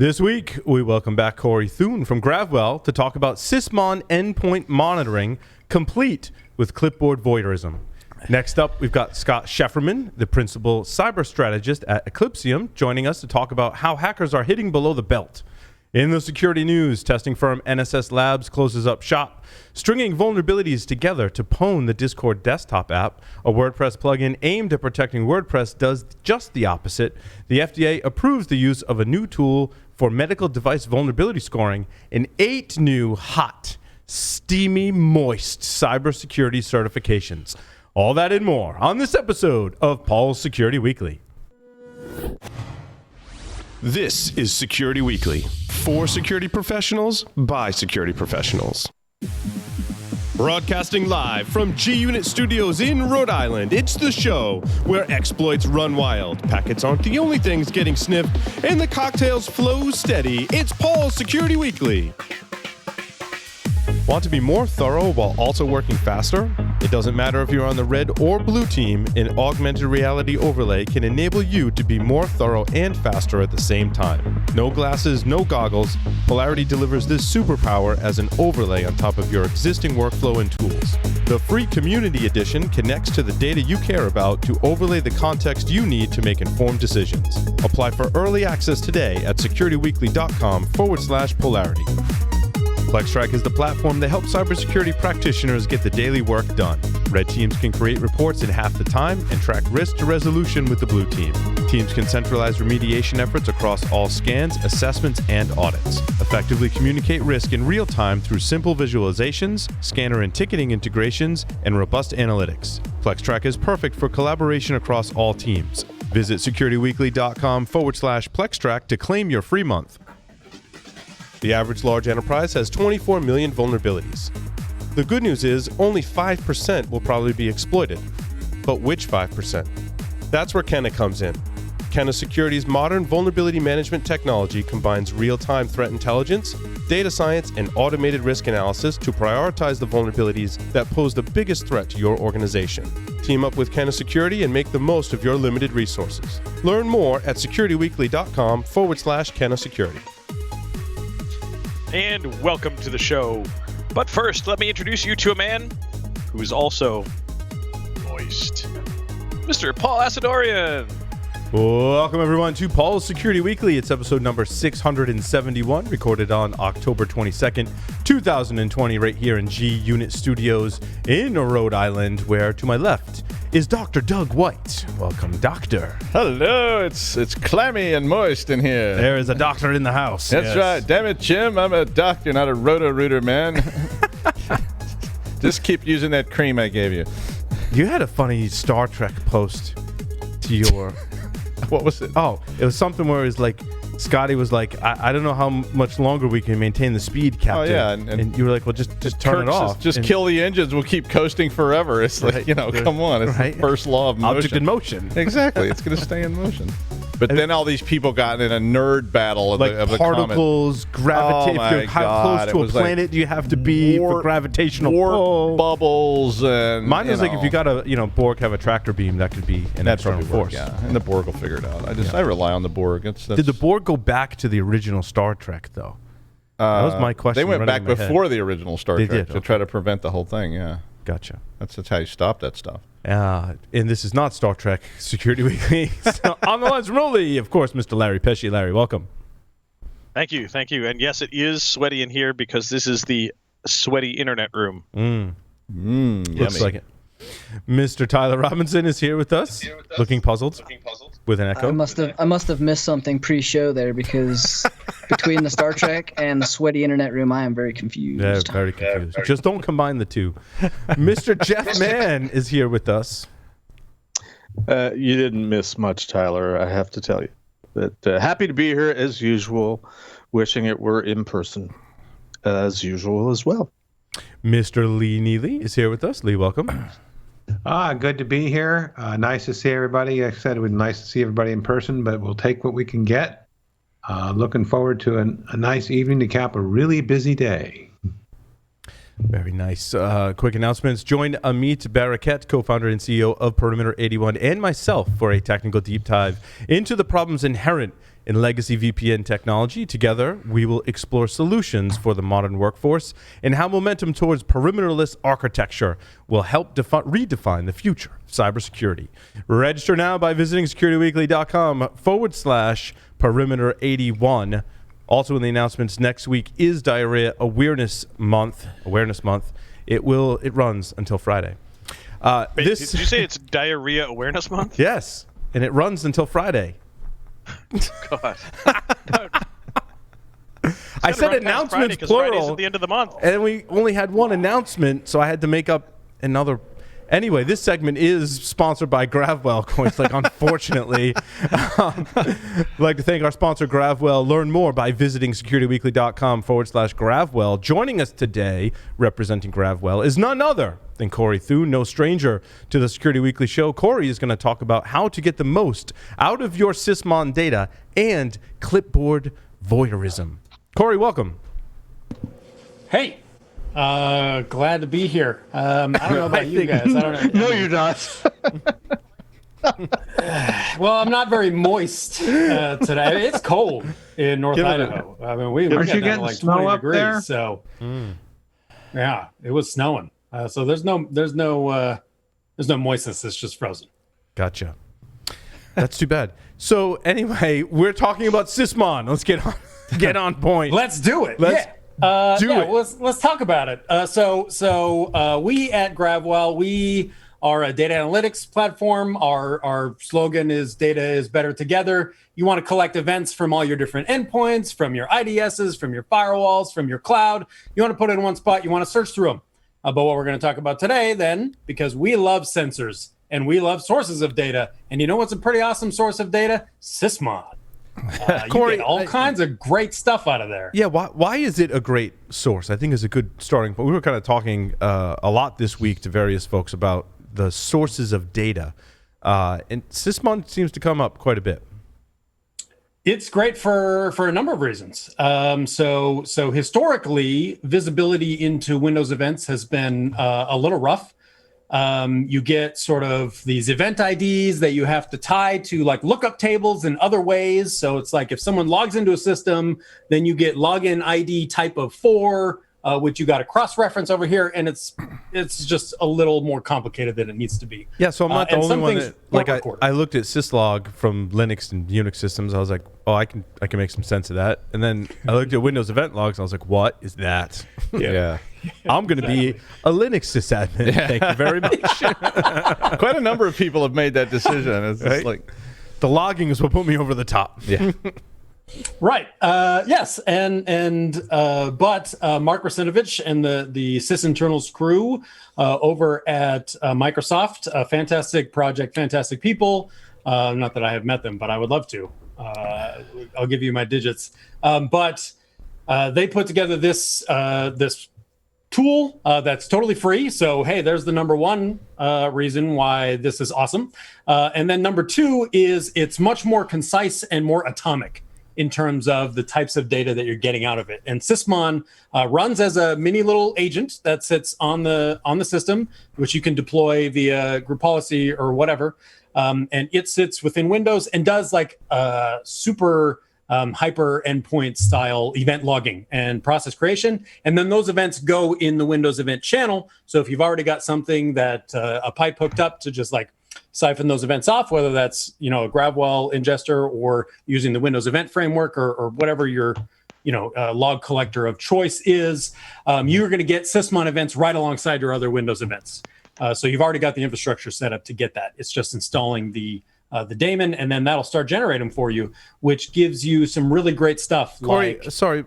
This week, we welcome back Corey Thuen from Gravwell to talk about Sysmon Endpoint monitoring, complete with Clipboard Voyeurism. Next up, we've got Scott Schefferman, the principal cyber strategist at Eclipsium, joining us to talk about how hackers are hitting below the belt. In the security news, testing firm NSS Labs closes up shop, stringing vulnerabilities together to pwn the Discord desktop app. A WordPress plugin aimed at protecting WordPress does just the opposite. The FDA approves the use of a new tool for medical device vulnerability scoring, and 8 new hot, steamy, moist cybersecurity certifications. All that and more on this episode of Paul's Security Weekly. This is Security Weekly, for security professionals, by security professionals. Broadcasting live from G-Unit Studios in Rhode Island, it's the show where exploits run wild, packets aren't the only things getting sniffed, and the cocktails flow steady. It's Paul's Security Weekly. Want to be more thorough while also working faster? It doesn't matter if you're on the red or blue team, an augmented reality overlay can enable you to be more thorough and faster at the same time. No glasses, no goggles. Polarity delivers this superpower as an overlay on top of your existing workflow and tools. The free Community Edition connects to the data you care about to overlay the context you need to make informed decisions. Apply for early access today at securityweekly.com/polarity. PlexTrack is the platform that helps cybersecurity practitioners get the daily work done. Red teams can create reports in half the time and track risk to resolution with the blue team. Teams can centralize remediation efforts across all scans, assessments, and audits. Effectively communicate risk in real time through simple visualizations, scanner and ticketing integrations, and robust analytics. PlexTrack is perfect for collaboration across all teams. Visit securityweekly.com/PlexTrack to claim your free month. The average large enterprise has 24 million vulnerabilities. The good news is only 5% will probably be exploited. But which 5%? That's where Kenna comes in. Kenna Security's modern vulnerability management technology combines real-time threat intelligence, data science, and automated risk analysis to prioritize the vulnerabilities that pose the biggest threat to your organization. Team up with Kenna Security and make the most of your limited resources. Learn more at securityweekly.com/Kenna Security. And welcome to the show. But first, let me introduce you to a man who is also moist. Mr. Paul Asadorian. Welcome, everyone, to Paul's Security Weekly. It's episode number 671, recorded on October 22nd, 2020, right here in G-Unit Studios in Rhode Island, where to my left is Dr. Doug White. Welcome, Doctor. Hello, it's clammy and moist in here. There is a doctor in the house. That's right. Damn it, Jim. I'm a doctor, not a roto-rooter, man. Just keep using that cream I gave you. You had a funny Star Trek post to your... What was it? Oh, it was something where it was like, Scotty was like, I don't know how much longer we can maintain the speed, Captain. Oh, yeah. And you were like, well, just turn it off. Just kill the engines. We'll keep coasting forever. It's like, come on. It's the first law of motion. Object in motion. Exactly. It's going to stay in motion. But then all these people got in a nerd battle of the particles, gravitate. How close to a planet do you have to be for gravitational pull? Bubbles and mine was like if you got a Borg have a tractor beam, that could be an external force. Yeah, and the Borg will figure it out. I rely on the Borg. Did the Borg go back to the original Star Trek though? That was my question. They went back before the original Star Trek to try to prevent the whole thing. Yeah, gotcha. That's how you stop that stuff. And this is not Star Trek Security Weekly. So on the lines remotely, of course, Mr. Larry Pesci. Larry, welcome. Thank you. And yes, it is sweaty in here because this is the sweaty internet room. Looks like it. Mr. Tyler Robinson is here with us, looking puzzled with an echo. I must have missed something pre-show there because between the Star Trek and the sweaty internet room, I am very confused. Yeah, very confused. Just don't combine the two. Mr. Jeff Mann is here with us. You didn't miss much, Tyler, I have to tell you. But happy to be here as usual, wishing it were in person as usual as well. Mr. Lee Neely is here with us. Lee, welcome. Good to be here. Nice to see everybody. Like I said, it was nice to see everybody in person, but we'll take what we can get. Looking forward to a nice evening to cap a really busy day. Very nice. Quick announcements. Join Amit Barakat, co-founder and CEO of Perimeter 81, and myself for a technical deep dive into the problems inherent and legacy VPN technology. Together, we will explore solutions for the modern workforce and how momentum towards perimeterless architecture will help redefine the future of cybersecurity. Register now by visiting securityweekly.com/perimeter81. Also in the announcements, next week is Diarrhea Awareness Month. It runs until Friday. Wait, did you say it's Diarrhea Awareness Month? Yes, and it runs until Friday. God. I said announcements plural. Friday's at the end of the month. And we only had one announcement, so I had to make up another. Anyway, this segment is sponsored by Gravwell. Unfortunately. I'd like to thank our sponsor, Gravwell. Learn more by visiting securityweekly.com/Gravwell. Joining us today, representing Gravwell, is none other than Corey Thuen, no stranger to the Security Weekly show. Corey is going to talk about how to get the most out of your Sysmon data and clipboard voyeurism. Corey, welcome. Hey. Glad to be here. I don't know about you guys. I don't know. No, you're not. Well, I'm not very moist today. It's cold in North Idaho. I mean, we're getting down to like 20 degrees. There? So, yeah, it was snowing. So there's no moistness. It's just frozen. Gotcha. That's too bad. So anyway, we're talking about Sysmon. Let's get on point. Let's do it. Let's talk about it. So we at Gravwell, we are a data analytics platform. Our slogan is data is better together. You want to collect events from all your different endpoints, from your IDSs, from your firewalls, from your cloud. You want to put it in one spot. You want to search through them. But what we're going to talk about today then, because we love sensors and we love sources of data. And you know what's a pretty awesome source of data? Sysmon. Corey, you get all kinds of great stuff out of there. Yeah, why is it a great source? I think is a good starting point. We were kind of talking a lot this week to various folks about the sources of data, and Sysmon seems to come up quite a bit. It's great for a number of reasons. So historically, visibility into Windows events has been a little rough. You get sort of these event IDs that you have to tie to like lookup tables and other ways. So it's like if someone logs into a system, then you get login ID type of 4, which you got to cross-reference over here, and it's just a little more complicated than it needs to be. Yeah, so I'm not the only one that I looked at syslog from Linux and Unix systems. I was like, oh, I can make some sense of that. And then I looked at Windows event logs. And I was like, what is that? Yeah. I'm going to be a Linux sysadmin. Yeah. Thank you very much. Quite a number of people have made that decision. It's just like the logging is what put me over the top. Yeah. Right. Yes. But Mark Rasinovich and the sysinternals crew over at Microsoft, a fantastic project, fantastic people. Not that I have met them, but I would love to. I'll give you my digits. But they put together this tool that's totally free. So, hey, there's the number one reason why this is awesome. And then number 2 is it's much more concise and more atomic in terms of the types of data that you're getting out of it. And Sysmon runs as a mini little agent that sits on the system, which you can deploy via group policy or whatever. And it sits within Windows and does like super hyper endpoint style event logging and process creation. And then those events go in the Windows event channel. So if you've already got something that a pipe hooked up to just like siphon those events off, whether that's, a Gravwell ingester or using the Windows event framework or whatever your, log collector of choice is, you're going to get Sysmon events right alongside your other Windows events. So you've already got the infrastructure set up to get that. It's just installing the daemon, and then that'll start generating for you, which gives you some really great stuff. Corey, sorry,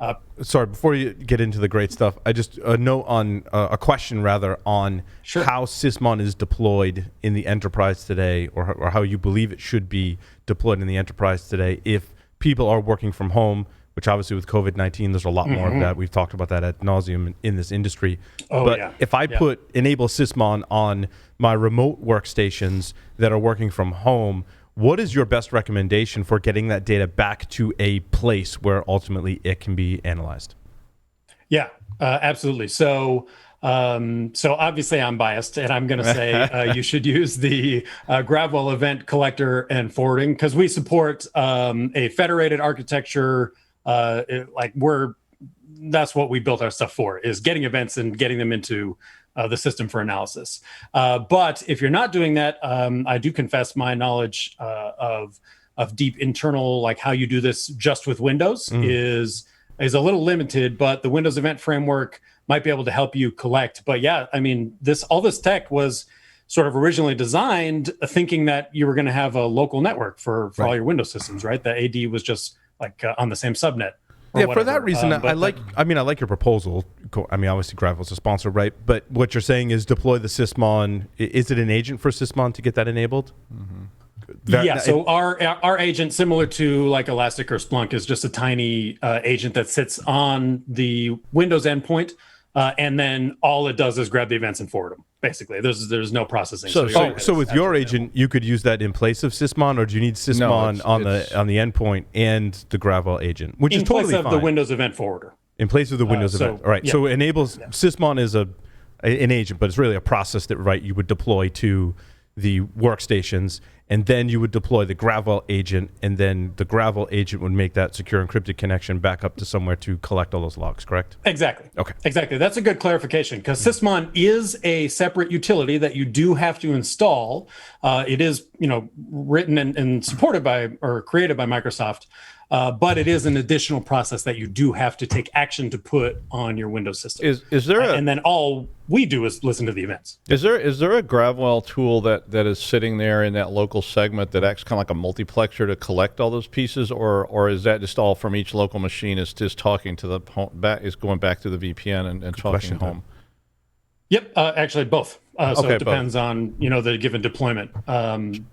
before you get into the great stuff, I just a note on a question rather on how Sysmon is deployed in the enterprise today, or how you believe it should be deployed in the enterprise today if people are working from home, which obviously with COVID-19, there's a lot more of that. We've talked about that ad nauseum in this industry. If I enable Sysmon on my remote workstations that are working from home, what is your best recommendation for getting that data back to a place where ultimately it can be analyzed? Yeah, absolutely. So So obviously I'm biased, and I'm going to say you should use the Gravwell event collector and forwarding, because we support a federated architecture. That's what we built our stuff for, is getting events and getting them into the system for analysis. But if you're not doing that, I do confess my knowledge of deep internal, like how you do this just with Windows is a little limited, but the Windows Event Framework might be able to help you collect. But yeah, I mean, all this tech was sort of originally designed thinking that you were going to have a local network for all your Windows systems, right? The AD was just like on the same subnet. Yeah, for that reason, I like your proposal. I mean, obviously, Gravwell's a sponsor, right? But what you're saying is deploy the Sysmon. Is it an agent for Sysmon to get that enabled? So our agent, similar to like Elastic or Splunk, is just a tiny agent that sits on the Windows endpoint, and then all it does is grab the events and forward them. Basically, there's no processing. So with your agent, you could use that in place of Sysmon, or do you need Sysmon on the endpoint and the Gravwell agent, which is totally fine. In place of the Windows Event Forwarder. In place of the Windows event. All right. Yeah. So it enables Sysmon is an agent, but it's really a process that you would deploy to the workstations, and then you would deploy the Gravwell agent, and then the Gravwell agent would make that secure encrypted connection back up to somewhere to collect all those logs, correct? Exactly. Okay. Exactly. That's a good clarification, because Sysmon is a separate utility that you do have to install. It is, written and supported by or created by Microsoft, but it is an additional process that you do have to take action to put on your Windows system. Is there and then all we do is listen to the events. Is there a Gravwell tool that is sitting there in that local segment that acts kind of like a multiplexer to collect all those pieces, or is that just all from each local machine? Is just talking to the is going back to the VPN and talking home? Yep, actually both. So it depends on the given deployment.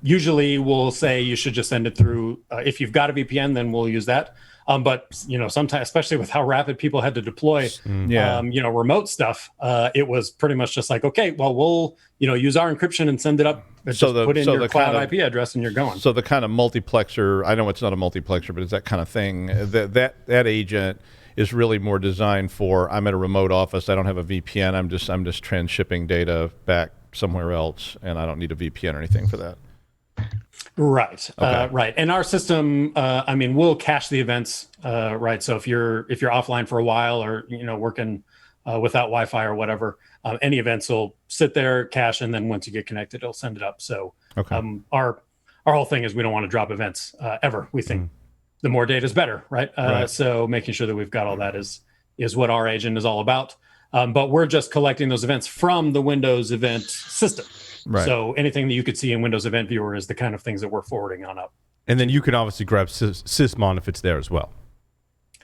Usually we'll say you should just send it through. If you've got a VPN, then we'll use that. But sometimes, especially with how rapid people had to deploy, remote stuff, it was pretty much just like, okay, well, we'll use our encryption and send it up. Put in your cloud IP address and you're going. So the kind of multiplexer, I know it's not a multiplexer, but it's that kind of thing. That agent is really more designed for, I'm at a remote office, I don't have a VPN, I'm just transshipping data back somewhere else, and I don't need a VPN or anything for that. Right. Okay. Right. And our system, we'll cache the events. Right. So if you're offline for a while, or working without Wi-Fi or whatever, any events will sit there, cache, and then once you get connected, it'll send it up. So our whole thing is we don't want to drop events ever. We think the more data is better, right? So making sure that we've got all that is what our agent is all about. But we're just collecting those events from the Windows event system. Right. So anything that you could see in Windows Event Viewer is the kind of things that we're forwarding on up. And then you can obviously grab Sysmon if it's there as well.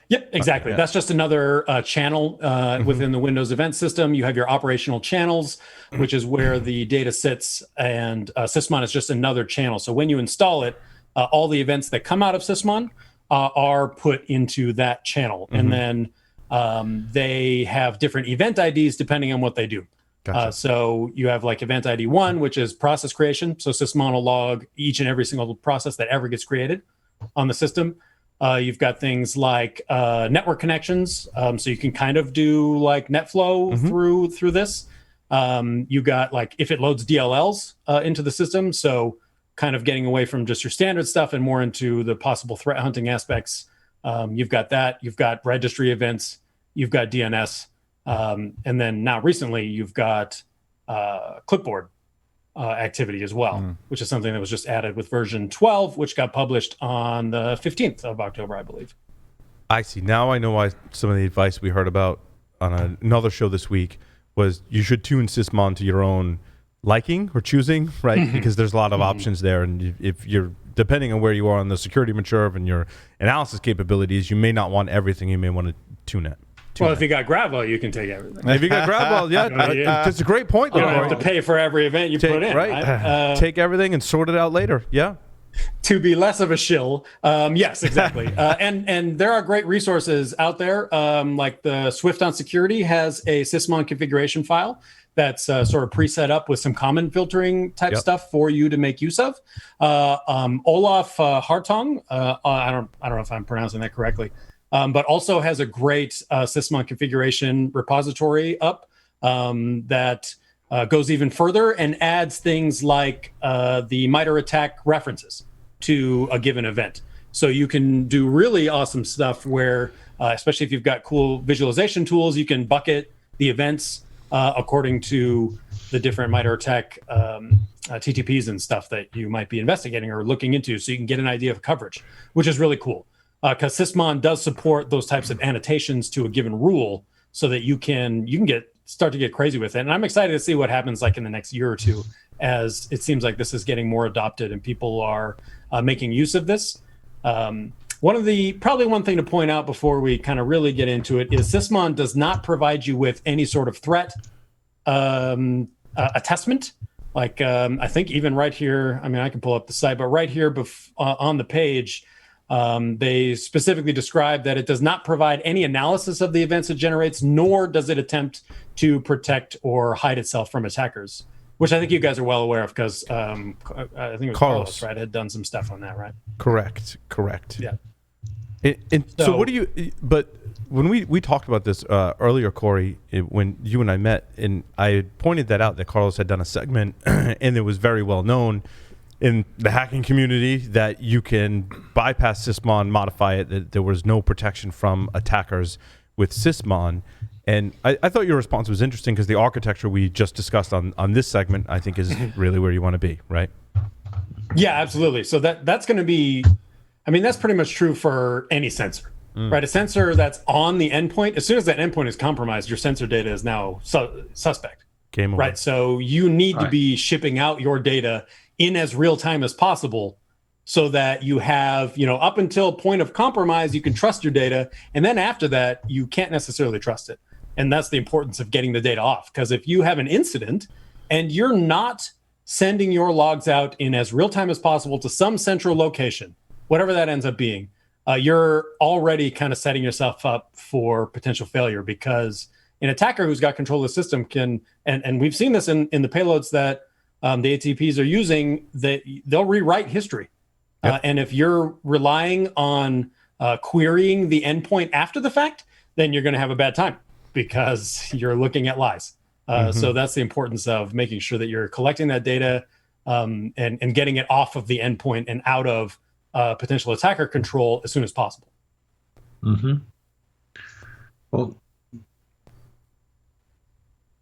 Yep, exactly. That's just another channel within the Windows event system. You have your operational channels, which is where the data sits, and Sysmon is just another channel. So when you install it, all the events that come out of Sysmon are put into that channel. And then they have different event IDs depending on what they do. Gotcha. So you have like event ID 1, which is process creation. So Sysmon will log each and every single process that ever gets created on the system. You've got things like network connections. So you can kind of do like NetFlow through this. You got like if it loads DLLs into the system. So kind of getting away from just your standard stuff and more into the possible threat hunting aspects. You've got that. You've got registry events. You've got DNS. And then now recently you've got Clipboard activity as well, which is something that was just added with version 12, which got published on the 15th of October, I believe. I see. Now I know why some of the advice we heard about on another show this week was you should tune Sysmon to your own liking or choosing, right? Because there's a lot of options there. And if you're, depending on where you are on the security mature and your analysis capabilities, you may not want everything. You may want to tune it. Well, if you got Gravwell, you can take everything. If you got Gravwell, that's a great point. You don't have to pay for every event you put in. Right. Take everything and sort it out later. Yeah. To be less of a shill. Yes, exactly. And there are great resources out there. Like the Swift on Security has a Sysmon configuration file that's sort of preset up with some common filtering type stuff for you to make use of. Olaf Hartong, I don't know if I'm pronouncing that correctly, but also has a great Sysmon configuration repository up that goes even further and adds things like the MITRE ATT&CK references to a given event. So you can do really awesome stuff where, especially if you've got cool visualization tools, you can bucket the events according to the different MITRE ATT&CK TTPs and stuff that you might be investigating or looking into, so you can get an idea of coverage, which is really cool. Because Sysmon does support those types of annotations to a given rule, so that you can start to get crazy with it. And I'm excited to see what happens like in the next year or two, as it seems like this is getting more adopted and people are making use of this. One thing to point out before we kind of really get into it is Sysmon does not provide you with any sort of threat attestment. Like I think even right here, I mean, I can pull up the site, but right here on the page, they specifically describe that it does not provide any analysis of the events it generates, nor does it attempt to protect or hide itself from attackers, which I think you guys are well aware of, because I think it was Carlos, right, had done some stuff on that, right? Correct. Yeah. So what do you? But when we talked about this earlier, Corey, when you and I met, and I pointed that out, that Carlos had done a segment, and it was very well known in the hacking community that you can bypass Sysmon, modify it, that there was no protection from attackers with Sysmon. And I thought your response was interesting, because the architecture we just discussed on this segment, I think, is really where you want to be, right? Yeah, absolutely. So that's going to be, I mean, that's pretty much true for any sensor, right? A sensor that's on the endpoint, as soon as that endpoint is compromised, your sensor data is now suspect. Game over. Right. So you need to be shipping out your data in as real time as possible, so that you have, up until point of compromise, you can trust your data. And then after that, you can't necessarily trust it. And that's the importance of getting the data off. Because if you have an incident and you're not sending your logs out in as real time as possible to some central location, whatever that ends up being, you're already kind of setting yourself up for potential failure, because an attacker who's got control of the system can, and we've seen this in the payloads that the ATPs are using, that they'll rewrite history. Yep. And if you're relying on querying the endpoint after the fact, then you're going to have a bad time, because you're looking at lies. So that's the importance of making sure that you're collecting that data and getting it off of the endpoint and out of potential attacker control as soon as possible. Well,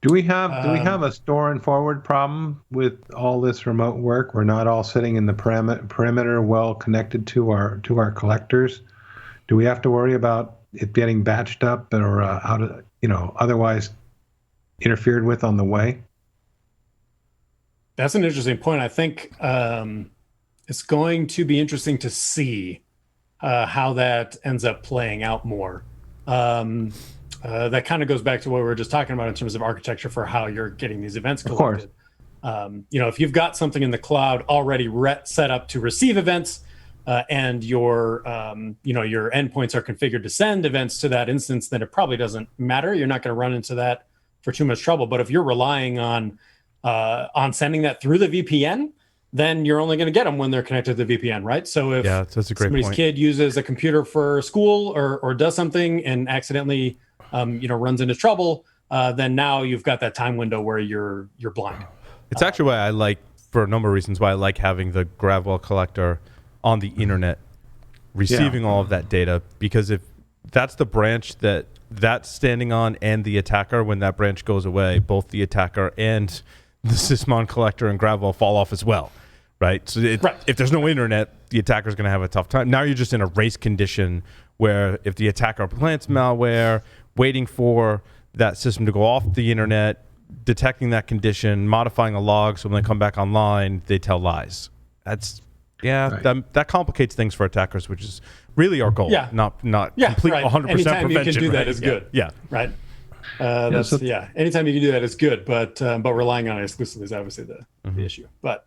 do we have a store and forward problem with all this remote work? We're not all sitting in the perimeter, well connected to our collectors. Do we have to worry about it getting batched up or otherwise interfered with on the way? That's an interesting point. I think it's going to be interesting to see how that ends up playing out more. That kind of goes back to what we were just talking about in terms of architecture for how you're getting these events collected. Of course. If you've got something in the cloud already set up to receive events, and your endpoints are configured to send events to that instance, then it probably doesn't matter. You're not going to run into that for too much trouble. But if you're relying on sending that through the VPN, then you're only going to get them when they're connected to the VPN, right? So if that's a great somebody's point. kid uses a computer for school or does something and accidentally runs into trouble, then now you've got that time window where you're blind. It's actually why I like, for a number of reasons, why I like having the Gravwell collector on the internet, receiving all of that data, because if that's the branch that's standing on and the attacker, when that branch goes away, both the attacker and the Sysmon collector and Gravwell fall off as well, right? So if there's no internet, the attacker's going to have a tough time. Now you're just in a race condition where if the attacker plants malware, waiting for that system to go off the internet, detecting that condition, modifying a log, so when they come back online, they tell lies. That complicates things for attackers, which is really our goal. Not complete 100% Anytime prevention. you can do that right? is good. Yeah. Right. Anytime you can do that is good, but relying on it exclusively is obviously the issue. But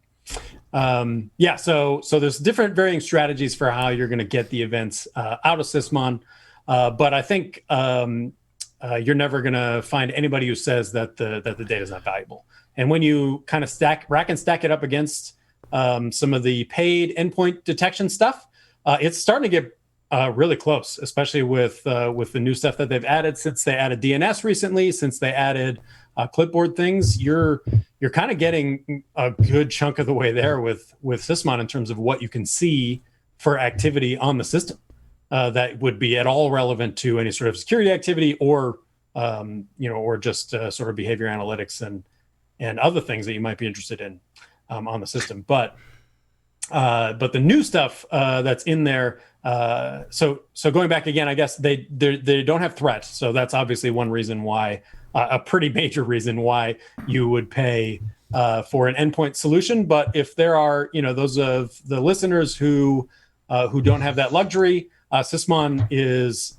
so there's different varying strategies for how you're going to get the events out of Sysmon. But I think you're never going to find anybody who says that the data is not valuable. And when you kind of rack and stack it up against some of the paid endpoint detection stuff, it's starting to get really close, especially with the new stuff that they've added since they added DNS recently, since they added clipboard things, you're kind of getting a good chunk of the way there with Sysmon in terms of what you can see for activity on the system that would be at all relevant to any sort of security activity or or just sort of behavior analytics and other things that you might be interested in on the system. But the new stuff that's in there. So going back again, I guess they don't have threat. So that's obviously one reason why, a pretty major reason why you would pay for an endpoint solution. But if there are those of the listeners who don't have that luxury, Sysmon is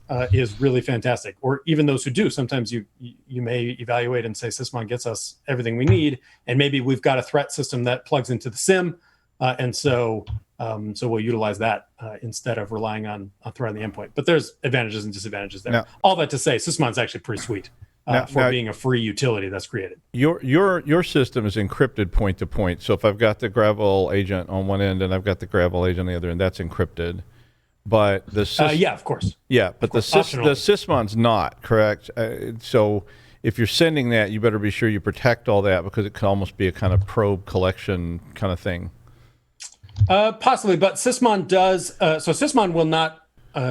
really fantastic. Or even those who do, sometimes you may evaluate and say Sysmon gets us everything we need, and maybe we've got a threat system that plugs into the SIM, and so we'll utilize that instead of relying on threat on the endpoint. But there's advantages and disadvantages there. Now, all that to say, Sysmon's actually pretty sweet for being a free utility that's created. Your system is encrypted point to point. So if I've got the Gravwell agent on one end and I've got the Gravwell agent on the other end, that's encrypted. But the yeah, of course. Yeah, but the Sysmon's not, correct? So if you're sending that, you better be sure you protect all that, because it can almost be a kind of probe collection kind of thing. Possibly, but Sysmon does. So Sysmon will not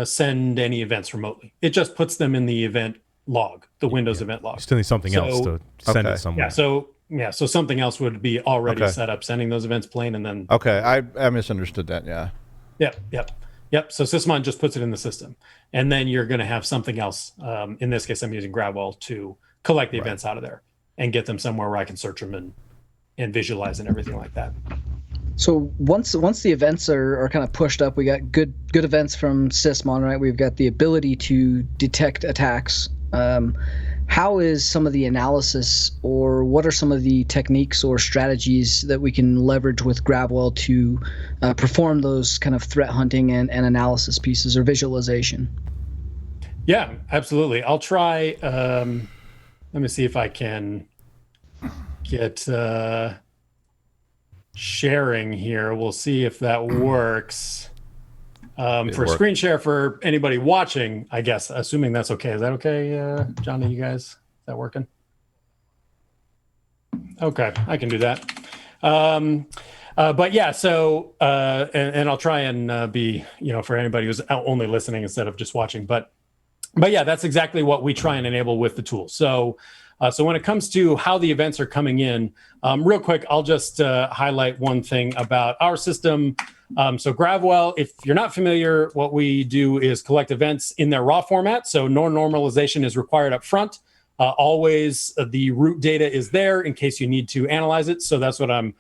send any events remotely. It just puts them in the event log, the Windows event log. Still need something else to send it somewhere. So something else would be already set up, sending those events plain, and then. Okay, I misunderstood that. Yeah. Yep. So Sysmon just puts it in the system, and then you're going to have something else. In this case, I'm using Gravwell to collect the events out of there and get them somewhere where I can search them and visualize and everything like that. So once the events are kind of pushed up, we got good events from Sysmon, right? We've got the ability to detect attacks. How is some of the analysis, or what are some of the techniques or strategies that we can leverage with Gravwell to perform those kind of threat hunting and analysis pieces or visualization? Yeah, absolutely. I'll try. Let me see if I can get sharing here. We'll see if that works. For screen share for anybody watching, I guess, assuming that's okay. Is that okay, Johnny, you guys? Is that working? Okay, I can do that. But yeah, so, and I'll try and be, for anybody who's only listening instead of just watching. But yeah, that's exactly what we try and enable with the tool. So when it comes to how the events are coming in, real quick, I'll just highlight one thing about our system. So Gravwell, if you're not familiar, what we do is collect events in their raw format. So no normalization is required up front. Always the root data is there in case you need to analyze it. So that's what I'm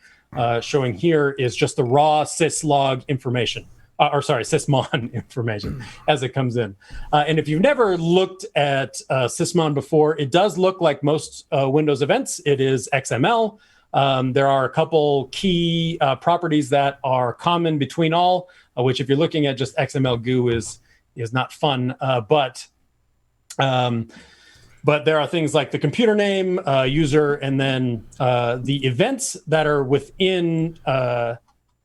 showing here is just the raw syslog information. Sysmon information as it comes in. And if you've never looked at Sysmon before, it does look like most Windows events. It is XML. There are a couple key properties that are common between all, which if you're looking at just XML GUI is not fun. But there are things like the computer name, user, and then the events that are within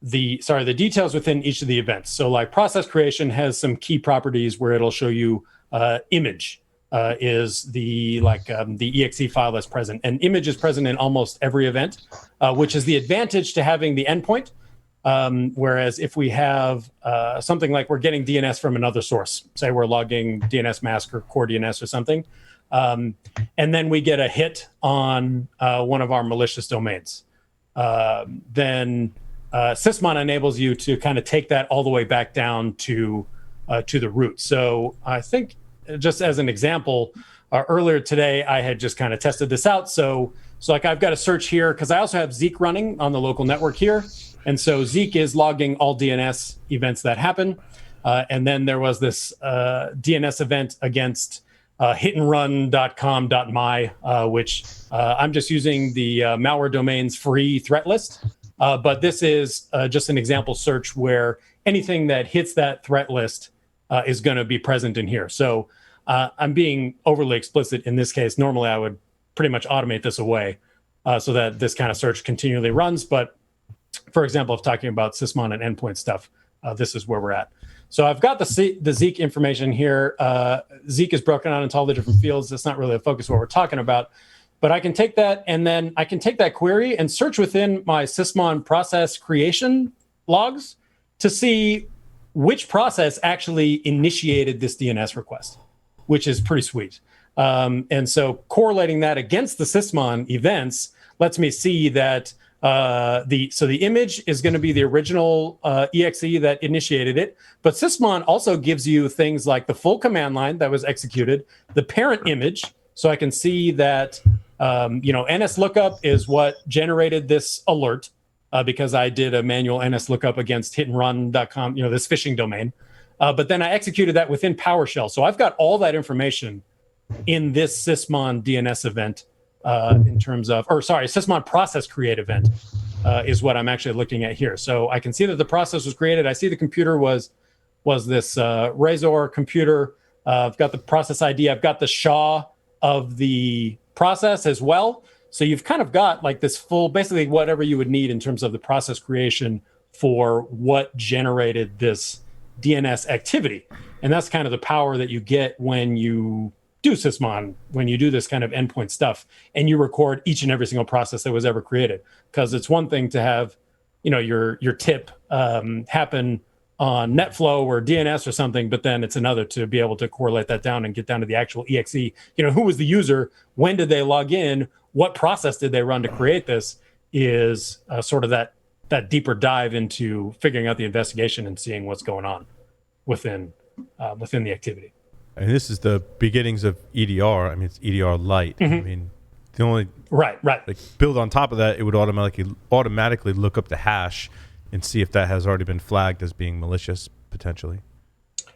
the details within each of the events. So like process creation has some key properties where it'll show you image is the exe file that's present. And image is present in almost every event, which is the advantage to having the endpoint. Whereas if we have something like we're getting DNS from another source, say we're logging DNS mask or core DNS or something, and then we get a hit on one of our malicious domains, then Sysmon enables you to kind of take that all the way back down to the root. So I think just as an example, earlier today I had just kind of tested this out. So like I've got a search here because I also have Zeek running on the local network here. And so Zeek is logging all DNS events that happen. And then there was this DNS event against hitandrun.com.my, which I'm just using the malware domains free threat list. But this is just an example search where anything that hits that threat list is going to be present in here. So I'm being overly explicit in this case. Normally, I would pretty much automate this away so that this kind of search continually runs. But for example, if talking about Sysmon and endpoint stuff, this is where we're at. So I've got the Zeek information here. Zeek is broken out into all the different fields. That's not really a focus of what we're talking about. But I can take that, and then I can take that query and search within my Sysmon process creation logs to see which process actually initiated this DNS request, which is pretty sweet. And so correlating that against the Sysmon events lets me see that the image is going to be the original exe that initiated it. But Sysmon also gives you things like the full command line that was executed, the parent image, so I can see that NS lookup is what generated this alert. Because I did a manual NS lookup against hitandrun.com, this phishing domain. But then I executed that within PowerShell. So I've got all that information in this Sysmon DNS event Sysmon process create event is what I'm actually looking at here. So I can see that the process was created. I see the computer was this Razor computer. I've got the process ID. I've got the SHA of the process as well. So you've kind of got like this full, basically whatever you would need in terms of the process creation for what generated this DNS activity. And that's kind of the power that you get when you do Sysmon, when you do this kind of endpoint stuff and you record each and every single process that was ever created. Because it's one thing to have, your tip happen on NetFlow or DNS or something, but then it's another to be able to correlate that down and get down to the actual exe. Who was the user? When did they log in? What process did they run to create this? Is sort of that deeper dive into figuring out the investigation and seeing what's going on within the activity. And this is the beginnings of EDR. I mean, it's EDR light. Mm-hmm. I mean, the only right. Build on top of that, it would automatically look up the hash and see if that has already been flagged as being malicious potentially.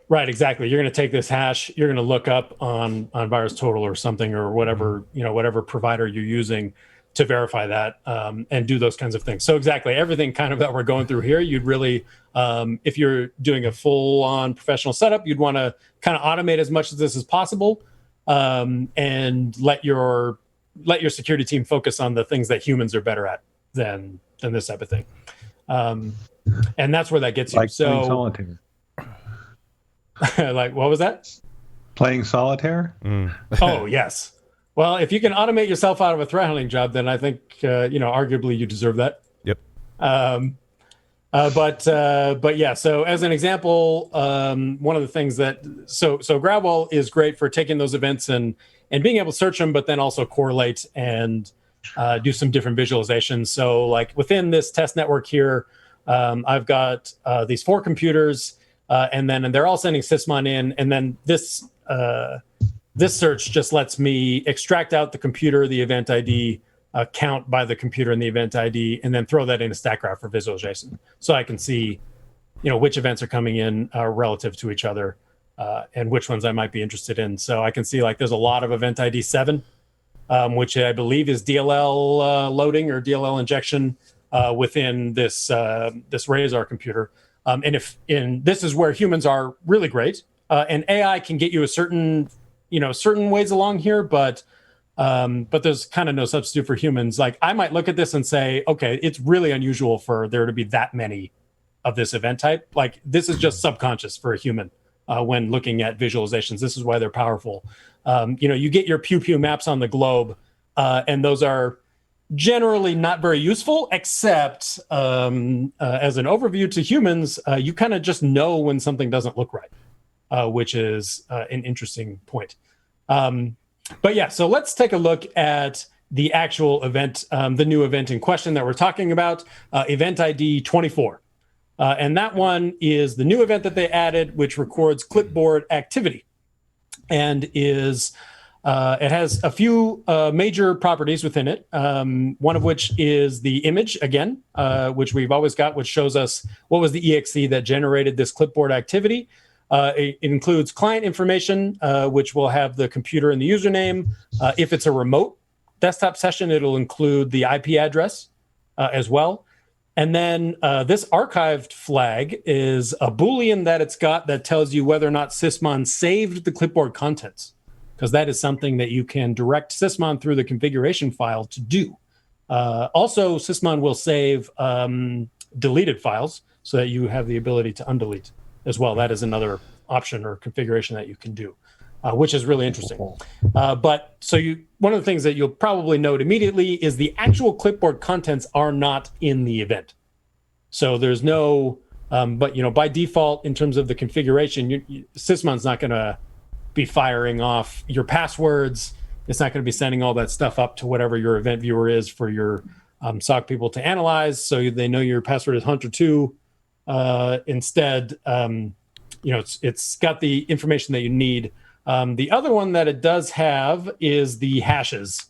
Right, exactly. You're going to take this hash, you're going to look up on VirusTotal or something, or whatever, whatever provider you're using to verify that, and do those kinds of things. So exactly, everything kind of that we're going through here, you'd really, if you're doing a full-on professional setup, you'd want to kind of automate as much of this as possible, and let your security team focus on the things that humans are better at than this type of thing. And that's where that gets you. Like playing solitaire. Like, what was that? Playing solitaire? Oh, yes. Well, if you can automate yourself out of a threat hunting job, then I think, arguably you deserve that. Yep. But yeah, so as an example, one of the things so Gravwell is great for taking those events and being able to search them, but then also correlate and do some different visualizations. So like within this test network here, I've got these 4 computers, and they're all sending Sysmon in, and then this search just lets me extract out the computer, the event ID, count by the computer and the event ID, and then throw that in a stack graph for visualization. So I can see, which events are coming in relative to each other, and which ones I might be interested in. So I can see like there's a lot of event ID 7, which I believe is DLL loading or DLL injection within this Razor computer. And this is where humans are really great, and AI can get you a certain ways along here, but there's kind of no substitute for humans. Like I might look at this and say, okay, it's really unusual for there to be that many of this event type. Like this is just subconscious for a human when looking at visualizations. This is why they're powerful. You get your pew pew maps on the globe, and those are generally not very useful, except as an overview to humans, you kind of just know when something doesn't look right, which is an interesting point. But yeah, so let's take a look at the actual event, the new event in question that we're talking about, event ID 24. And that one is the new event that they added, which records clipboard activity, and is it has a few major properties within it, one of which is the image, again, which we've always got, which shows us what was the exe that generated this clipboard activity. It includes client information, which will have the computer and the username. If it's a remote desktop session, it'll include the IP address as well. And then this archived flag is a Boolean that it's got that tells you whether or not Sysmon saved the clipboard contents, because that is something that you can direct Sysmon through the configuration file to do. Also, Sysmon will save deleted files so that you have the ability to undelete as well. That is another option or configuration that you can do. which is really interesting. But so one of the things that you'll probably note immediately is the actual clipboard contents are not in the event. So there's no, but by default, in terms of the configuration, Sysmon's not going to be firing off your passwords. It's not going to be sending all that stuff up to whatever your event viewer is for your SOC people to analyze, so they know your password is Hunter2. Instead, it's got the information that you need. The other one that it does have is the hashes,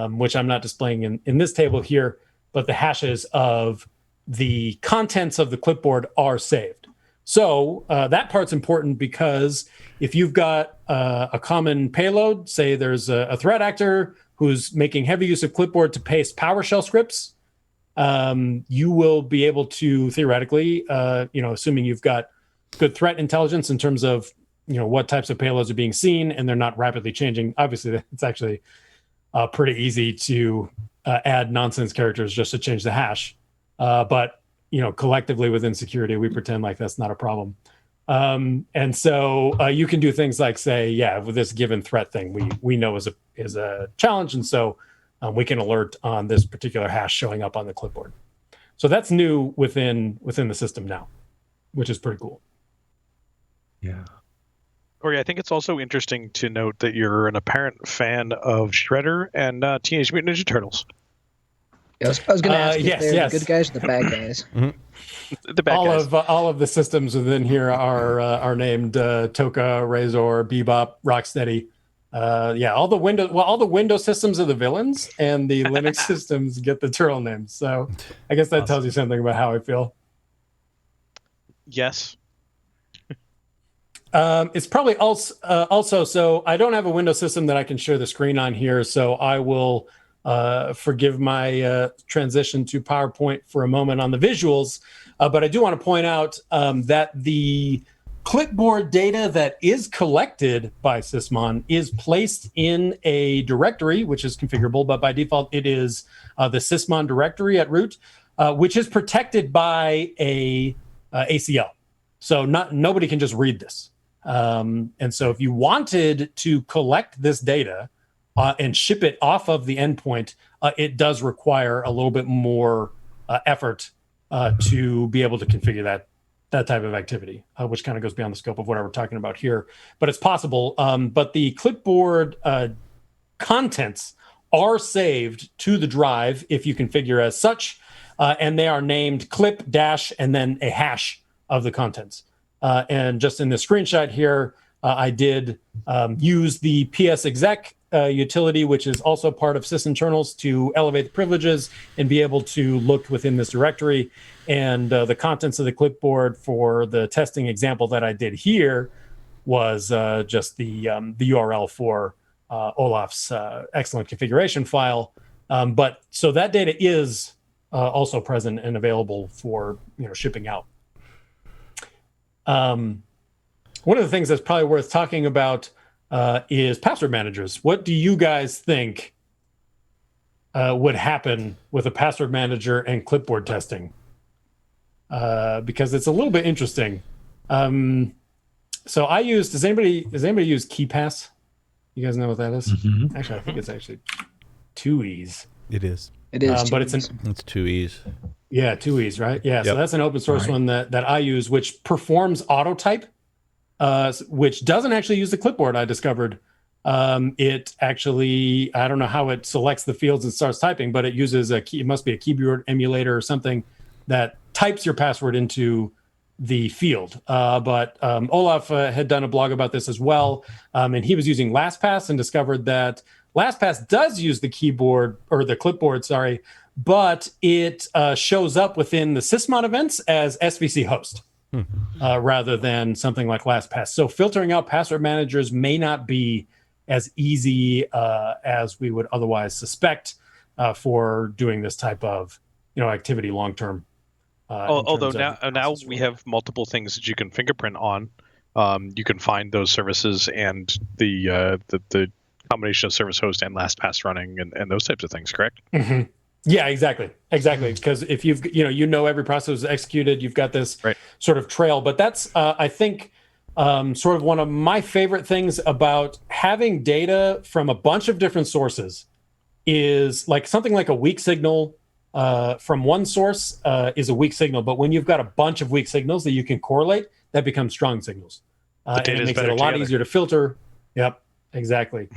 which I'm not displaying in this table here, but the hashes of the contents of the clipboard are saved. So that part's important because if you've got a common payload, say there's a threat actor who's making heavy use of clipboard to paste PowerShell scripts, you will be able to theoretically, assuming you've got good threat intelligence in terms of what types of payloads are being seen and they're not rapidly changing. Obviously, it's actually pretty easy to add nonsense characters just to change the hash. But collectively within security, we pretend like that's not a problem. And so you can do things like say, with this given threat thing, we know is a challenge, and so we can alert on this particular hash showing up on the clipboard. So that's new within the system now, which is pretty cool. Yeah. Corey, I think it's also interesting to note that you're an apparent fan of Shredder and Teenage Mutant Ninja Turtles. I was going to ask if they're yes. the good guys or the bad guys. The bad guys. All of the systems within here are named Toka, Razor, Bebop, Rocksteady. All the Windows systems are the villains, and the Linux systems get the turtle names. So I guess that tells you something about how I feel. Yes. It's probably also, so I don't have a Windows system that I can share the screen on here, so I will forgive my transition to PowerPoint for a moment on the visuals. But I do want to point out that the clipboard data that is collected by Sysmon is placed in a directory, which is configurable, but by default it is the Sysmon directory at root, which is protected by a ACL. So nobody can just read this. And so if you wanted to collect this data and ship it off of the endpoint, it does require a little bit more effort to be able to configure that type of activity, which kind of goes beyond the scope of what we're talking about here. But it's possible. But the clipboard contents are saved to the drive if you configure as such, and they are named clip dash and then a hash of the contents. And just in the screenshot here, I did use the psexec utility, which is also part of sysinternals, to elevate the privileges and be able to look within this directory. And the contents of the clipboard for the testing example that I did here was just the URL for Olaf's excellent configuration file. But so that data is also present and available for shipping out. One of the things that's probably worth talking about is password managers. What do you guys think would happen with a password manager and clipboard testing? Because it's a little bit interesting. So I use, does anybody use KeyPass? You guys know what that is? Mm-hmm. Actually, I think it's actually 2E's. It is. It is. But it's 2E's. Yeah, 2E's, right? Yeah, yep. So that's an open source one that I use, which performs auto type, which doesn't actually use the clipboard, I discovered. It actually, I don't know how it selects the fields and starts typing, but it uses it must be a keyboard emulator or something that types your password into the field. But Olaf had done a blog about this as well, and he was using LastPass and discovered that LastPass does use the keyboard, or the clipboard, sorry, but it shows up within the Sysmon Events as SVC host rather than something like LastPass. So filtering out password managers may not be as easy as we would otherwise suspect for doing this type of activity long term. Although now we have multiple things that you can fingerprint on. You can find those services and the combination of service host and LastPass running and those types of things, correct? Mm-hmm. Yeah, exactly. Because if you've every process is executed, you've got this sort of trail. But that's I think sort of one of my favorite things about having data from a bunch of different sources is like something like a weak signal from one source is a weak signal, but when you've got a bunch of weak signals that you can correlate, that becomes strong signals. And it makes it a lot easier to filter. Yep, exactly.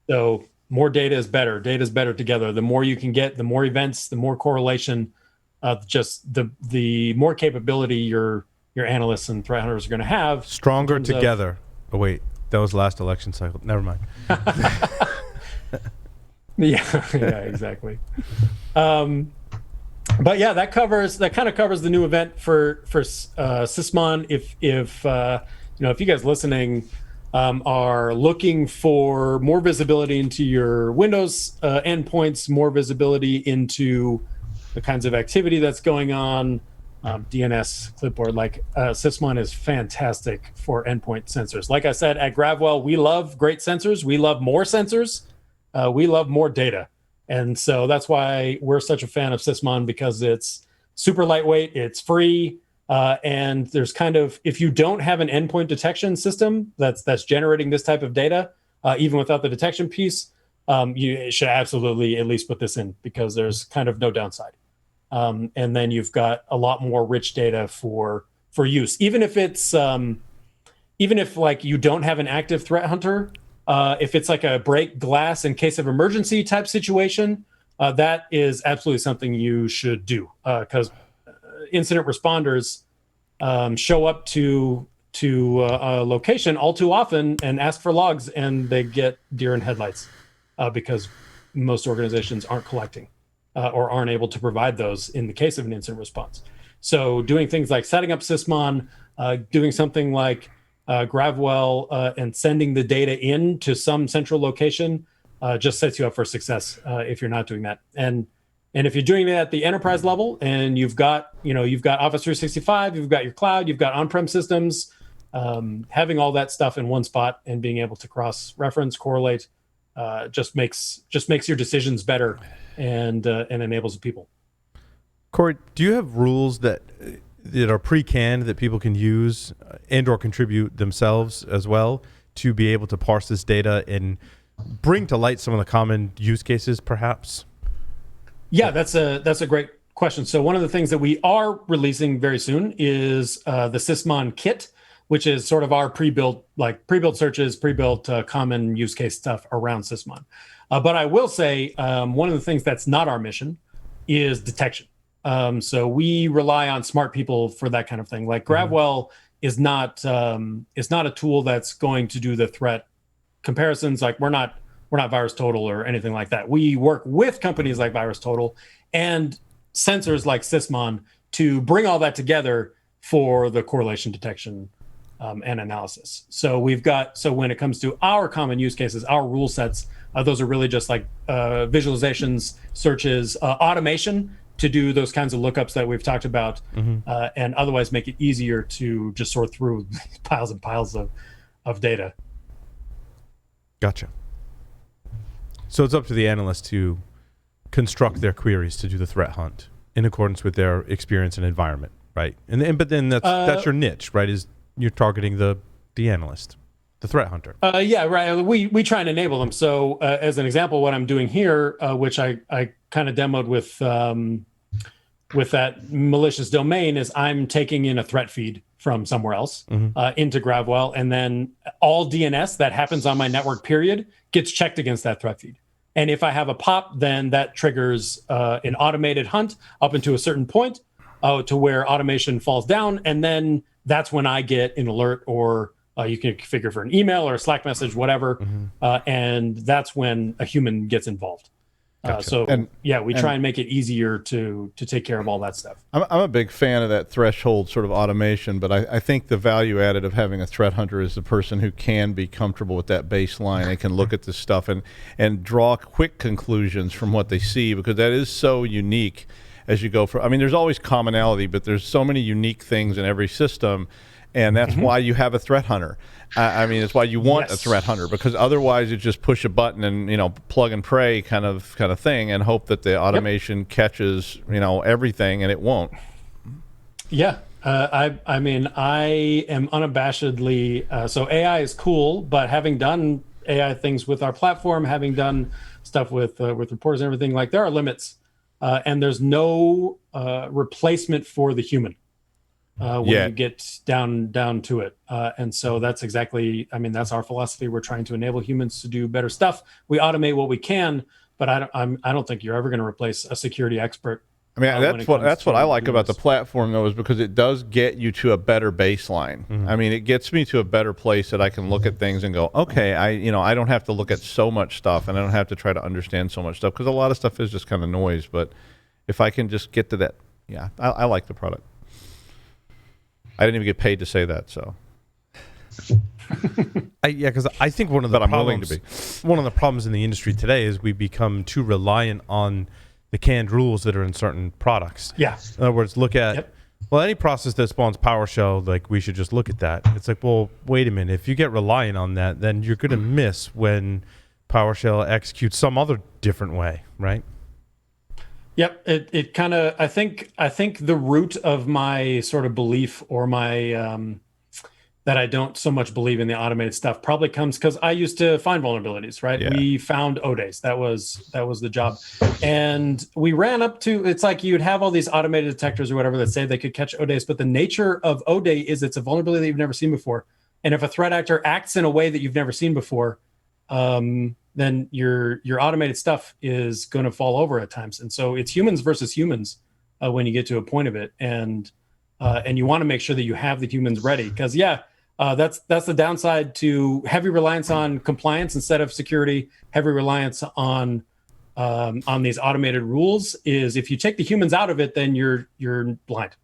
So more data is better. Data is better together. The more you can get, the more events, the more correlation, just the more capability your analysts and threat hunters are going to have. Stronger together. Oh, wait. That was last election cycle. Never mind. Yeah, exactly. But yeah, that kind of covers the new event for Sysmon. If you guys listening are looking for more visibility into your Windows endpoints, more visibility into the kinds of activity that's going on, DNS, Clipboard, Sysmon is fantastic for endpoint sensors. Like I said, at Gravwell, we love great sensors. We love more sensors. We love more data. And so that's why we're such a fan of Sysmon, because it's super lightweight, it's free, and there's kind of, if you don't have an endpoint detection system that's generating this type of data, even without the detection piece, you should absolutely at least put this in, because there's kind of no downside. And then you've got a lot more rich data for use. Even if it's, even if like you don't have an active threat hunter, if it's like a break glass in case of emergency type situation, that is absolutely something you should do, because incident responders show up to a location all too often and ask for logs, and they get deer in headlights because most organizations aren't collecting or aren't able to provide those in the case of an incident response. So doing things like setting up Sysmon, doing something like Gravwell, and sending the data in to some central location just sets you up for success if you're not doing that. And if you're doing it at the enterprise level, and you've got Office 365, you've got your cloud, you've got on-prem systems, having all that stuff in one spot and being able to cross-reference, correlate, just makes your decisions better and enables people. Corey, do you have rules that are pre-canned that people can use and or contribute themselves as well to be able to parse this data and bring to light some of the common use cases, perhaps? Yeah, that's a great question. So one of the things that we are releasing very soon is the Sysmon Kit, which is sort of our pre-built searches, pre-built common use case stuff around Sysmon. But I will say one of the things that's not our mission is detection. So we rely on smart people for that kind of thing. Like Gravwell is not a tool that's going to do the threat comparisons. Like we're not VirusTotal or anything like that. We work with companies like VirusTotal and sensors like Sysmon to bring all that together for the correlation detection and analysis. So when it comes to our common use cases, our rule sets, those are really just like visualizations, searches, automation to do those kinds of lookups that we've talked about, and otherwise make it easier to just sort through piles and piles of data. Gotcha. So it's up to the analyst to construct their queries to do the threat hunt in accordance with their experience and environment, right? But then that's your niche, right? Is you're targeting the analyst, the threat hunter. Yeah, right. We try and enable them. So as an example, what I'm doing here, which I kind of demoed with that malicious domain, is I'm taking in a threat feed from somewhere else into Gravwell, and then all DNS that happens on my network period gets checked against that threat feed. And if I have a pop, then that triggers an automated hunt up into a certain point to where automation falls down, and then that's when I get an alert, or you can configure for an email or a Slack message, whatever, and that's when a human gets involved. Gotcha. We try and make it easier to take care of all that stuff. I'm a big fan of that threshold sort of automation, but I think the value added of having a threat hunter is the person who can be comfortable with that baseline and can look at this stuff and draw quick conclusions from what they see, because that is so unique as you go for. I mean, there's always commonality, but there's so many unique things in every system, and that's why you have a threat hunter. I mean, it's why you want a threat hunter, because otherwise you just push a button and plug and pray kind of thing and hope that the automation catches everything, and it won't. Yeah, I mean, I am unabashedly so AI is cool, but having done AI things with our platform, having done stuff with reporters and everything, like there are limits, and there's no replacement for the human when you get down to it. And so that's exactly, I mean, that's our philosophy. We're trying to enable humans to do better stuff. We automate what we can, but I don't think you're ever going to replace a security expert. I mean, that's what I like about the platform, though, is because it does get you to a better baseline. Mm-hmm. I mean, it gets me to a better place that I can look at things and go, okay, I don't have to look at so much stuff, and I don't have to try to understand so much stuff, because a lot of stuff is just kind of noise. But if I can just get to that, yeah, I like the product. I didn't even get paid to say that, so. Because I think one of the problems in the industry today is we become too reliant on the canned rules that are in certain products. Yeah. In other words, look at any process that spawns PowerShell, like we should just look at that. It's like, well, wait a minute. If you get reliant on that, then you're going to miss when PowerShell executes some other different way, right? Yep. It kind of, I think the root of my sort of belief, or my that I don't so much believe in the automated stuff, probably comes because I used to find vulnerabilities, right? Yeah. We found ODays. That was the job. And we ran up to, it's like you'd have all these automated detectors or whatever that say they could catch ODays, but the nature of ODay is it's a vulnerability that you've never seen before. And if a threat actor acts in a way that you've never seen before, then your automated stuff is going to fall over at times. And so it's humans versus humans when you get to a point of it. And you want to make sure that you have the humans ready, because that's the downside to heavy reliance on compliance instead of security. Heavy reliance on these automated rules is, if you take the humans out of it, then you're blind.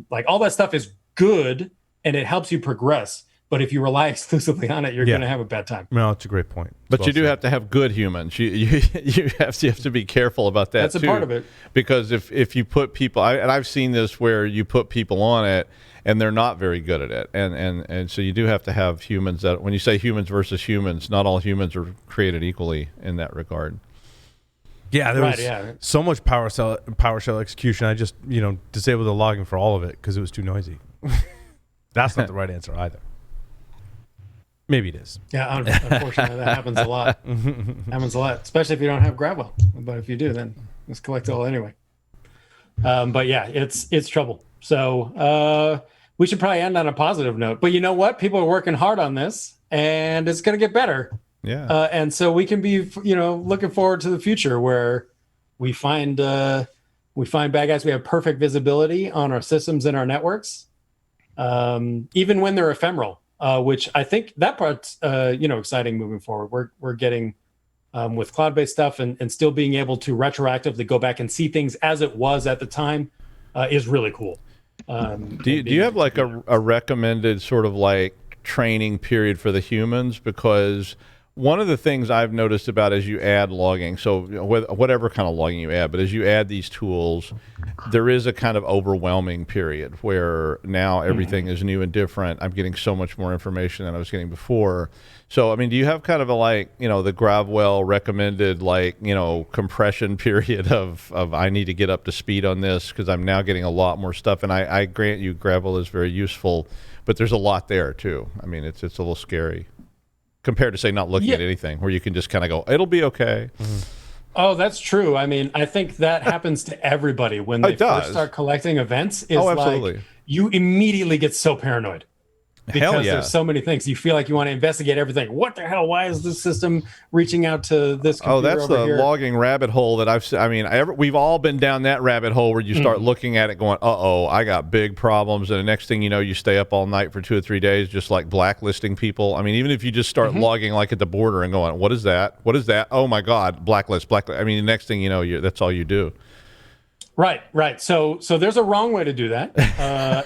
Like all that stuff is good and it helps you progress, but if you rely exclusively on it, you're going to have a bad time. No, it's a great point. But you do have to have good humans. You have to be careful about that. That's too, a part of it. Because if you put people, and I've seen this where you put people on it and they're not very good at it, and so you do have to have humans that, when you say humans versus humans, not all humans are created equally in that regard. Yeah, there was so much PowerShell execution. I just disabled the logging for all of it because it was too noisy. That's not the right answer either. Maybe it is. Yeah, unfortunately, that happens a lot. Happens a lot, especially if you don't have Gravwell. But if you do, then it's collectible anyway. But yeah, it's trouble. So we should probably end on a positive note. But you know what? People are working hard on this, and it's going to get better. Yeah. And so we can be, looking forward to the future where we find bad guys. We have perfect visibility on our systems and our networks, even when they're ephemeral. Which I think that part's exciting moving forward. We're getting with cloud-based stuff and still being able to retroactively go back and see things as it was at the time is really cool. Do you have like a recommended sort of like training period for the humans? Because one of the things I've noticed about as you add logging, so whatever kind of logging you add, but as you add these tools, there is a kind of overwhelming period where now everything is new and different. I'm getting so much more information than I was getting before. So, I mean, do you have kind of a the Gravwell recommended compression period of I need to get up to speed on this because I'm now getting a lot more stuff? And I grant you Gravwell is very useful, but there's a lot there too. I mean, it's a little scary compared to, say, not looking at anything, where you can just kind of go, it'll be okay. Mm-hmm. Oh, that's true. I mean, I think that happens to everybody when they first start collecting events. Absolutely. Like you immediately get so paranoid. Because there's so many things. You feel like you want to investigate everything. What the hell? Why is this system reaching out to this computer that's the here? Logging rabbit hole that we've all been down that rabbit hole where you start looking at it going, I got big problems. And the next thing you know, you stay up all night for 2 or 3 days, just like blacklisting people. I mean, even if you just start logging like at the border and going, what is that? What is that? Oh my God, blacklist. I mean, the next thing you know, that's all you do. Right. So there's a wrong way to do that,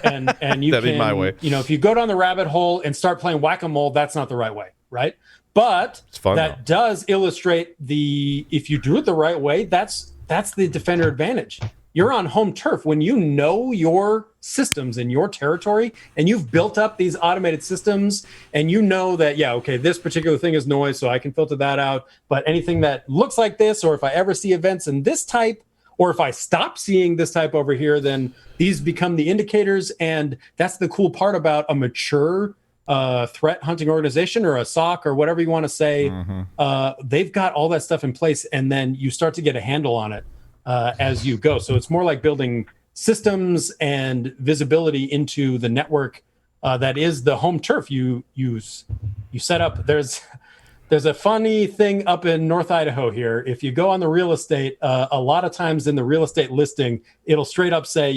and you that'd be my way. If you go down the rabbit hole and start playing whack-a-mole, that's not the right way, right? But it's fun, that does illustrate if you do it the right way, that's the defender advantage. You're on home turf when you know your systems in your territory, and you've built up these automated systems, and you know that this particular thing is noise, so I can filter that out. But anything that looks like this, or if I ever see events in this type, Or if I stop seeing this type over here, then these become the indicators. And that's the cool part about a mature threat hunting organization or a SOC or whatever you want to say. They've got all that stuff in place, and then you start to get a handle on it as you go. So it's more like building systems and visibility into the network that is the home turf you set up. There's a funny thing up in North Idaho here. If you go on the real estate, a lot of times in the real estate listing, it'll straight up say,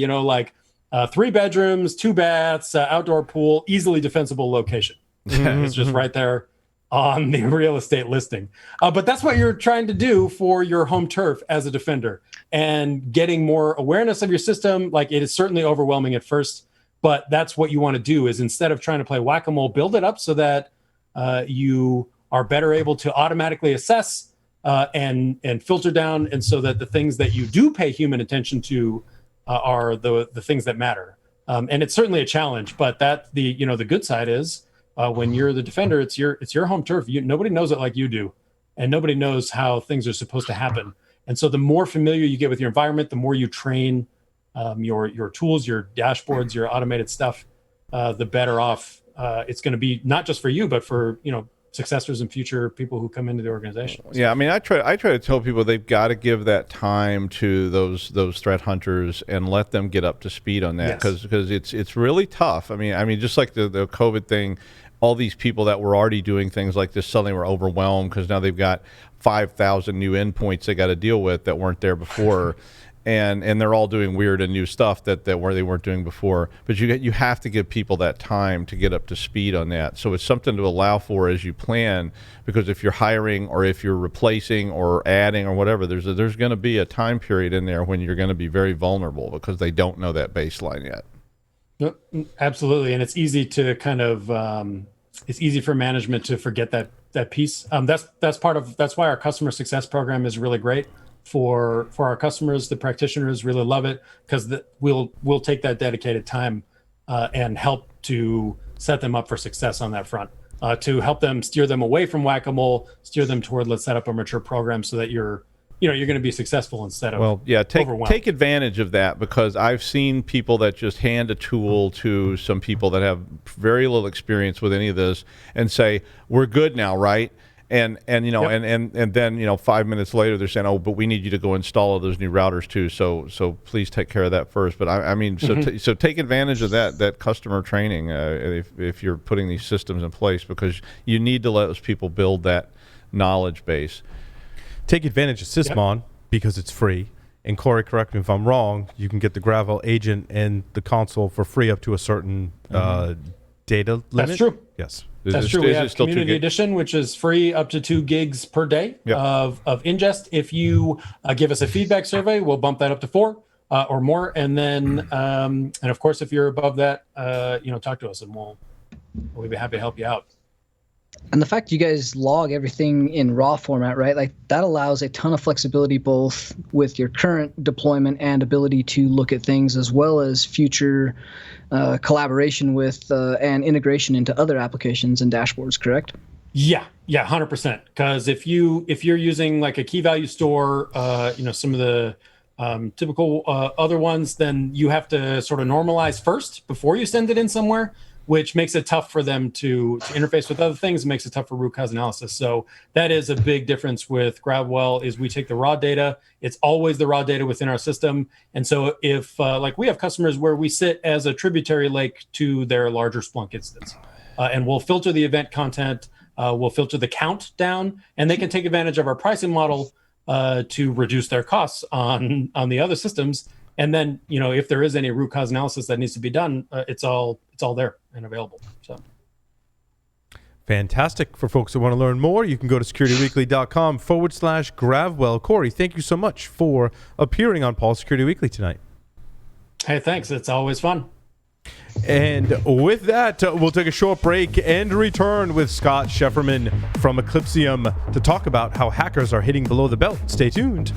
3 bedrooms, 2 baths, outdoor pool, easily defensible location. It's just right there on the real estate listing. But that's what you're trying to do for your home turf as a defender, and getting more awareness of your system. Like, it is certainly overwhelming at first, but that's what you want to do, is instead of trying to play whack-a-mole, build it up so that you are better able to automatically assess and filter down, and so that the things that you do pay human attention to are the things that matter. And it's certainly a challenge, but that the good side is when you're the defender, it's your home turf. Nobody knows it like you do, and nobody knows how things are supposed to happen. And so the more familiar you get with your environment, the more you train your tools, your dashboards, your automated stuff, the better off it's going to be, not just for you, but for successors and future people who come into the organization. Yeah, I mean, I try to tell people they've got to give that time to those threat hunters and let them get up to speed on that, because it's really tough. I mean, just like the COVID thing, all these people that were already doing things like this suddenly were overwhelmed because now they've got 5,000 new endpoints they got to deal with that weren't there before. And they're all doing weird and new stuff that where they weren't doing before. But you have to give people that time to get up to speed on that. So it's something to allow for as you plan, because if you're hiring or if you're replacing or adding or whatever, there's going to be a time period in there when you're going to be very vulnerable because they don't know that baseline yet. Yep, absolutely, and it's easy to kind of it's easy for management to forget that piece. That's why our customer success program is really great. For our customers, the practitioners really love it, because we'll take that dedicated time and help to set them up for success on that front, to help them steer them away from whack-a-mole, steer them toward, let's set up a mature program so that you're going to be successful instead of take advantage of that, because I've seen people that just hand a tool to some people that have very little experience with any of this and say, we're good now, right? And then 5 minutes later they're saying, oh, but we need you to go install all those new routers too. So please take care of that first. But I mean, so take advantage of that customer training if you're putting these systems in place, because you need to let those people build that knowledge base. Take advantage of Sysmon because it's free. And Corey, correct me if I'm wrong, you can get the Gravwell agent and the console for free up to a certain data limit. That's true. Yes. That's true. We have Community Edition, which is free up to 2 gigs per day of ingest. If you give us a feedback survey, we'll bump that up to 4 or more. And then, and of course, if you're above that, talk to us and we'll be happy to help you out. And the fact you guys log everything in raw format, right? Like, that allows a ton of flexibility both with your current deployment and ability to look at things, as well as future collaboration with and integration into other applications and dashboards, correct? Yeah, 100%. Because if you're using like a key value store, some of the typical other ones, then you have to sort of normalize first before you send it in somewhere, which makes it tough for them to interface with other things. It makes it tough for root cause analysis. So that is a big difference with Gravwell, is we take the raw data. It's always the raw data within our system. And so if we have customers where we sit as a tributary lake to their larger Splunk instance, and we'll filter the event content, we'll filter the count down, and they can take advantage of our pricing model to reduce their costs on the other systems. And then, if there is any root cause analysis that needs to be done, it's all there and available. So, fantastic. For folks that want to learn more, you can go to securityweekly.com/Gravwell. Corey, thank you so much for appearing on Paul's Security Weekly tonight. Hey, thanks. It's always fun. And with that, we'll take a short break and return with Scott Shefferman from Eclipsium to talk about how hackers are hitting below the belt. Stay tuned.